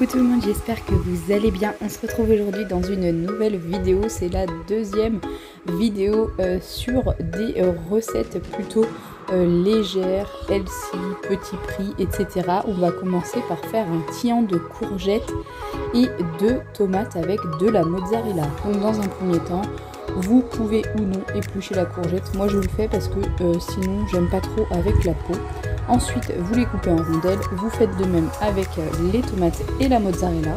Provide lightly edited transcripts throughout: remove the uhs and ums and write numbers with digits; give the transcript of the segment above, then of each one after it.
Coucou tout le monde, j'espère que vous allez bien. On se retrouve aujourd'hui dans une nouvelle vidéo. C'est la deuxième vidéo sur des recettes plutôt légères, healthy, petit prix, etc. On va commencer par faire un tian de courgettes et de tomates avec de la mozzarella. Donc dans un premier temps, vous pouvez ou non éplucher la courgette. Moi je le fais parce que sinon j'aime pas trop avec la peau. Ensuite, vous les coupez en rondelles, vous faites de même avec les tomates et la mozzarella.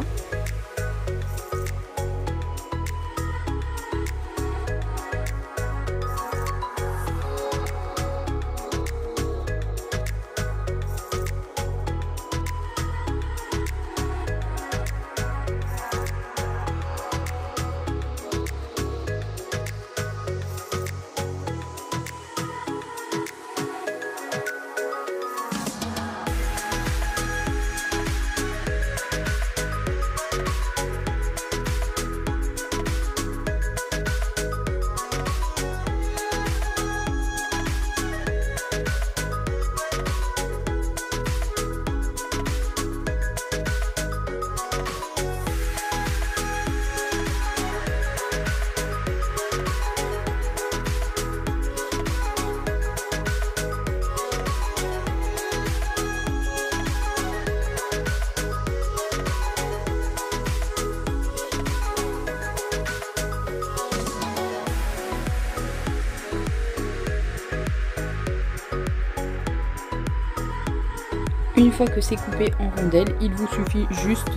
Une fois que c'est coupé en rondelles, il vous suffit juste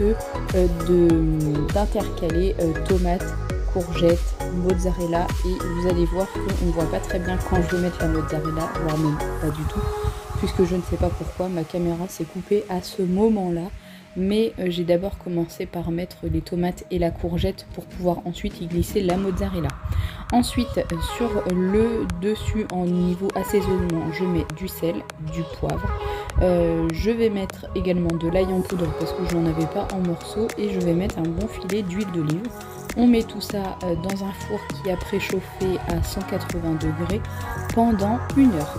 d'intercaler tomates, courgettes, mozzarella et vous allez voir qu'on ne voit pas très bien quand je vais mettre la mozzarella, voire même pas du tout, puisque je ne sais pas pourquoi ma caméra s'est coupée à ce moment-là. Mais j'ai d'abord commencé par mettre les tomates et la courgette pour pouvoir ensuite y glisser la mozzarella. Ensuite, sur le dessus en niveau assaisonnement, je mets du sel, du poivre. Je vais mettre également de l'ail en poudre parce que je n'en avais pas en morceaux et je vais mettre un bon filet d'huile d'olive. On met tout ça dans un four qui a préchauffé à 180 degrés pendant 1 heure.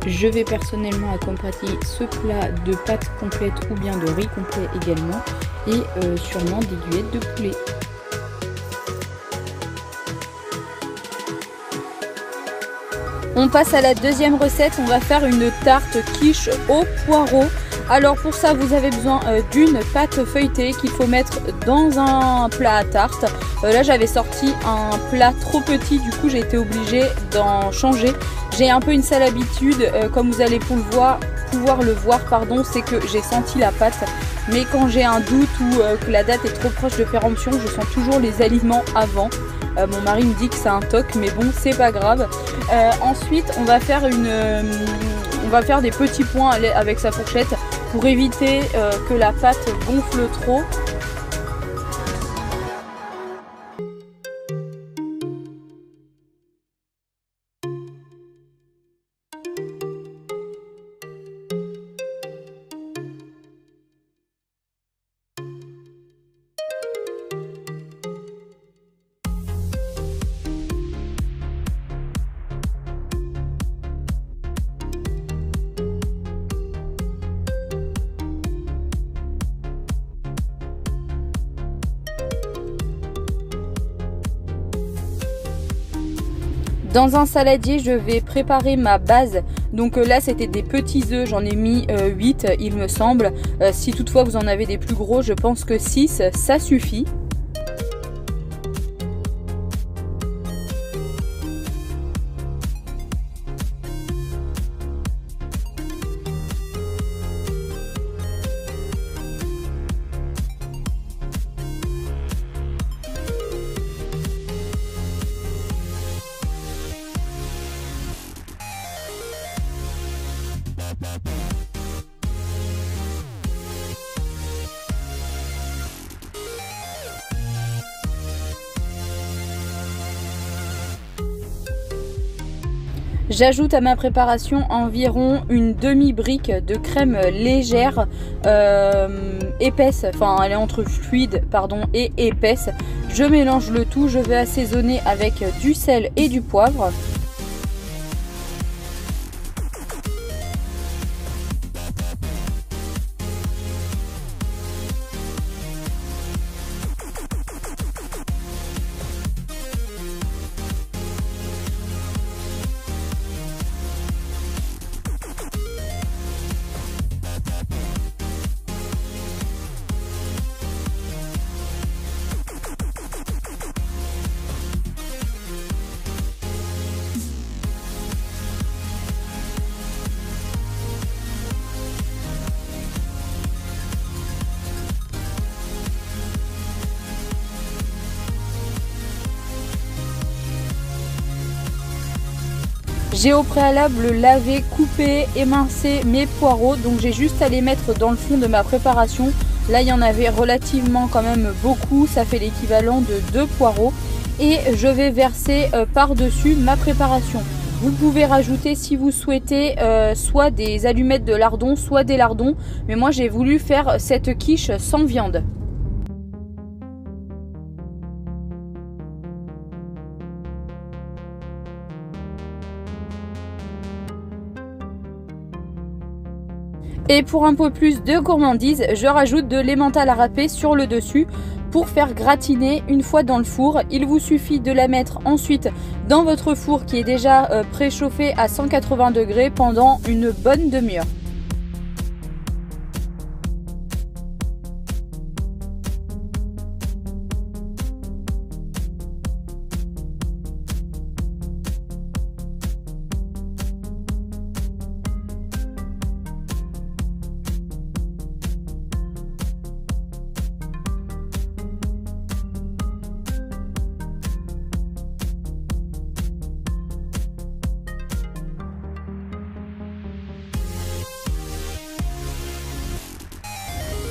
Je vais personnellement accompagner ce plat de pâtes complètes ou bien de riz complet également et sûrement d'aiguillettes de poulet. On passe à la deuxième recette, on va faire une tarte quiche au poireau. Alors pour ça vous avez besoin d'une pâte feuilletée qu'il faut mettre dans un plat à tarte. Là j'avais sorti un plat trop petit, du coup j'ai été obligée d'en changer. J'ai un peu une sale habitude, comme vous allez pouvoir le voir, c'est que j'ai senti la pâte. Mais quand j'ai un doute ou que la date est trop proche de péremption, je sens toujours les aliments avant. Mon mari me dit que c'est un toc, mais bon, c'est pas grave. Ensuite, on va faire des petits points avec sa fourchette pour éviter que la pâte gonfle trop. Dans un saladier, je vais préparer ma base. Donc là, c'était des petits œufs. J'en ai mis 8, il me semble. Si toutefois vous en avez des plus gros, je pense que 6, ça suffit. J'ajoute à ma préparation environ une demi-brique de crème légère, épaisse, enfin elle est entre fluide pardon, et épaisse. Je mélange le tout, je vais assaisonner avec du sel et du poivre. J'ai au préalable lavé, coupé, émincé mes poireaux, donc j'ai juste à les mettre dans le fond de ma préparation. Là il y en avait relativement quand même beaucoup, ça fait l'équivalent de 2 poireaux. Et je vais verser par-dessus ma préparation. Vous pouvez rajouter si vous souhaitez soit des allumettes de lardon, soit des lardons. Mais moi j'ai voulu faire cette quiche sans viande. Et pour un peu plus de gourmandise, je rajoute de l'emmental à râper sur le dessus pour faire gratiner une fois dans le four. Il vous suffit de la mettre ensuite dans votre four qui est déjà préchauffé à 180 degrés pendant une bonne demi-heure.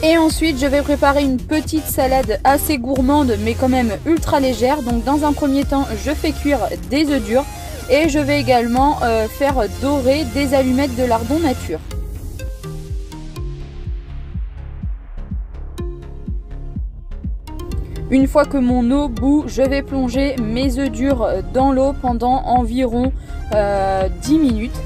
Et ensuite je vais préparer une petite salade assez gourmande mais quand même ultra légère. Donc dans un premier temps je fais cuire des œufs durs et je vais également faire dorer des allumettes de lardon nature. Une fois que mon eau bout, je vais plonger mes œufs durs dans l'eau pendant environ 10 minutes.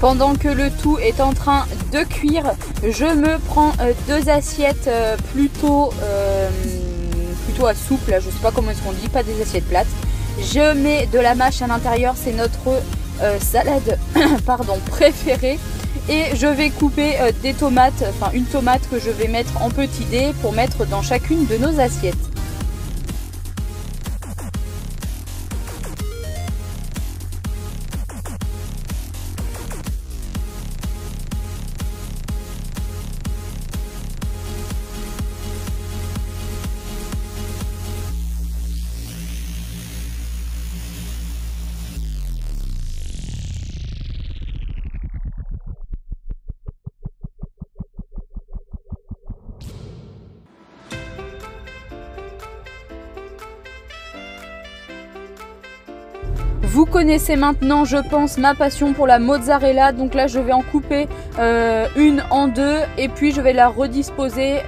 Pendant que le tout est en train de cuire, je me prends 2 assiettes plutôt à soupe, là, je sais pas comment est-ce qu'on dit, pas des assiettes plates. Je mets de la mâche à l'intérieur, c'est notre salade pardon, préférée. Et je vais couper des tomates, enfin une tomate que je vais mettre en petits dés pour mettre dans chacune de nos assiettes. Vous connaissez maintenant, je pense, ma passion pour la mozzarella. Donc là, je vais en couper une en deux et puis je vais la redisposer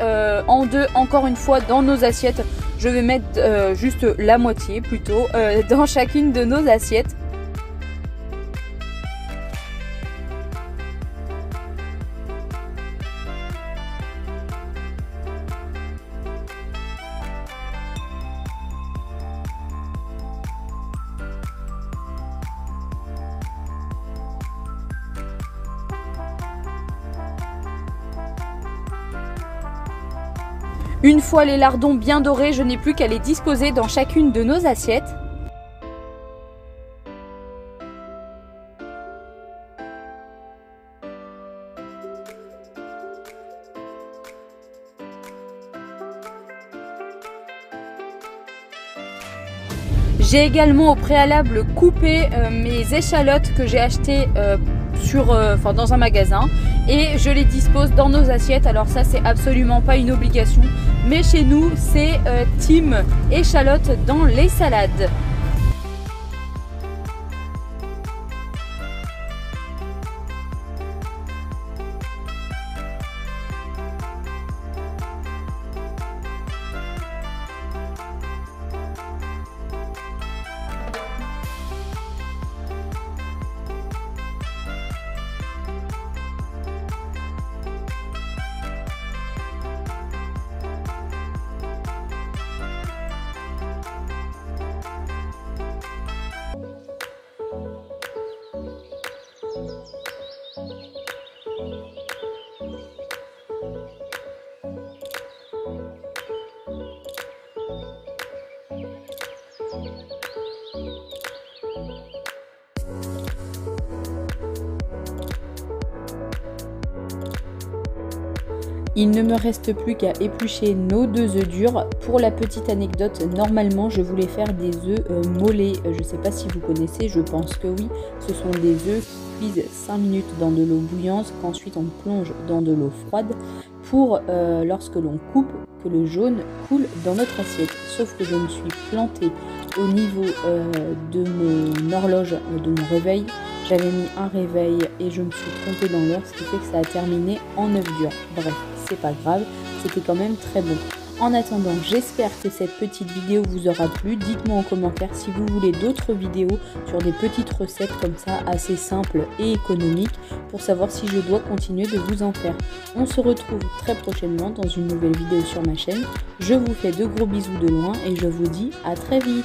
en deux encore une fois dans nos assiettes. Je vais mettre juste la moitié plutôt dans chacune de nos assiettes. Une fois les lardons bien dorés, je n'ai plus qu'à les disposer dans chacune de nos assiettes. J'ai également au préalable coupé mes échalotes que j'ai achetées dans un magasin et je les dispose dans nos assiettes. Alors ça c'est absolument pas une obligation, mais chez nous c'est team échalotes dans les salades. Il ne me reste plus qu'à éplucher nos 2 œufs durs. Pour la petite anecdote, normalement je voulais faire des œufs mollets. Je ne sais pas si vous connaissez, je pense que oui. Ce sont des œufs qui cuisent 5 minutes dans de l'eau bouillante, qu'ensuite on plonge dans de l'eau froide pour lorsque l'on coupe, que le jaune coule dans notre assiette. Sauf que je me suis plantée au niveau de mon horloge, de mon réveil. J'avais mis un réveil et je me suis trompée dans l'heure, ce qui fait que ça a terminé en œuf dur. Bref, c'est pas grave, c'était quand même très bon. En attendant, j'espère que cette petite vidéo vous aura plu. Dites-moi en commentaire si vous voulez d'autres vidéos sur des petites recettes comme ça, assez simples et économiques, pour savoir si je dois continuer de vous en faire. On se retrouve très prochainement dans une nouvelle vidéo sur ma chaîne. Je vous fais de gros bisous de loin et je vous dis à très vite.